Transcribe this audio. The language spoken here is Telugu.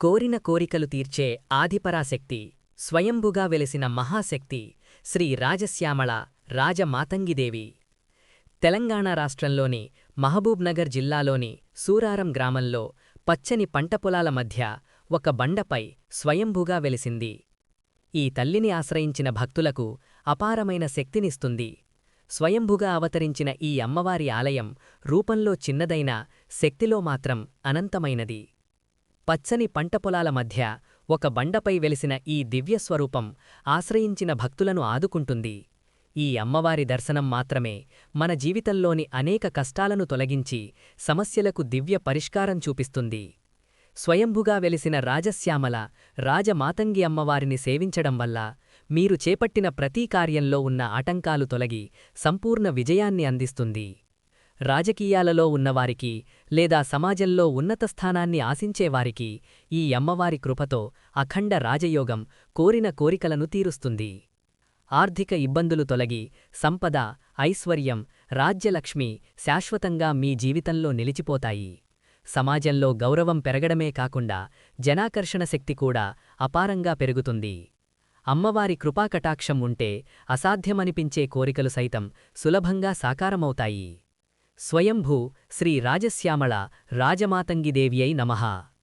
కోరిన కోరికలు తీర్చే ఆదిపరాశక్తి, స్వయంభుగా వెలిసిన మహాశక్తి శ్రీ రాజశ్యామళ రాజమాతంగిదేవి. తెలంగాణ రాష్ట్రంలోని మహబూబ్నగర్ జిల్లాలోని సూరారం గ్రామంలో పచ్చని పంటపొలాల మధ్య ఒక బండపై స్వయంభుగా వెలిసింది. ఈ తల్లిని ఆశ్రయించిన భక్తులకు అపారమైన శక్తినిస్తుంది. స్వయంభుగా అవతరించిన ఈ అమ్మవారి ఆలయం రూపంలో చిన్నదైనా శక్తిలో మాత్రం అనంతమైనది. పచ్చని పంటపొలాల మధ్య ఒక బండపై వెలిసిన ఈ దివ్యస్వరూపం ఆశ్రయించిన భక్తులను ఆదుకుంటుంది. ఈ అమ్మవారి దర్శనం మాత్రమే మన జీవితంలోని అనేక కష్టాలను తొలగించి సమస్యలకు దివ్య పరిష్కారం చూపిస్తుంది. స్వయంభుగా వెలిసిన రాజశ్యామల రాజమాతంగి అమ్మవారిని సేవించడం వల్ల మీరు చేపట్టిన ప్రతీ కార్యంలో ఉన్న ఆటంకాలు తొలగి సంపూర్ణ విజయాన్ని అందిస్తుంది. రాజకీయాలలో ఉన్నవారికి లేదా సమాజంలో ఉన్నత స్థానాన్ని ఆశించేవారికి ఈ అమ్మవారి కృపతో అఖండ రాజయోగం కోరిన కోరికలను తీరుస్తుంది. ఆర్థిక ఇబ్బందులు తొలగి సంపద, ఐశ్వర్యం, రాజ్యలక్ష్మి శాశ్వతంగా మీ జీవితంలో నిలిచిపోతాయి. సమాజంలో గౌరవం పెరగడమే కాకుండా జనాకర్షణ శక్తి కూడా అపారంగా పెరుగుతుంది. అమ్మవారి కృపాకటాక్షం ఉంటే అసాధ్యమనిపించే కోరికలు సైతం సులభంగా సాకారమవుతాయి. స్వయంభూ శ్రీ రాజశ్యామళ రాజమాతంగిదేవ్యై నమః.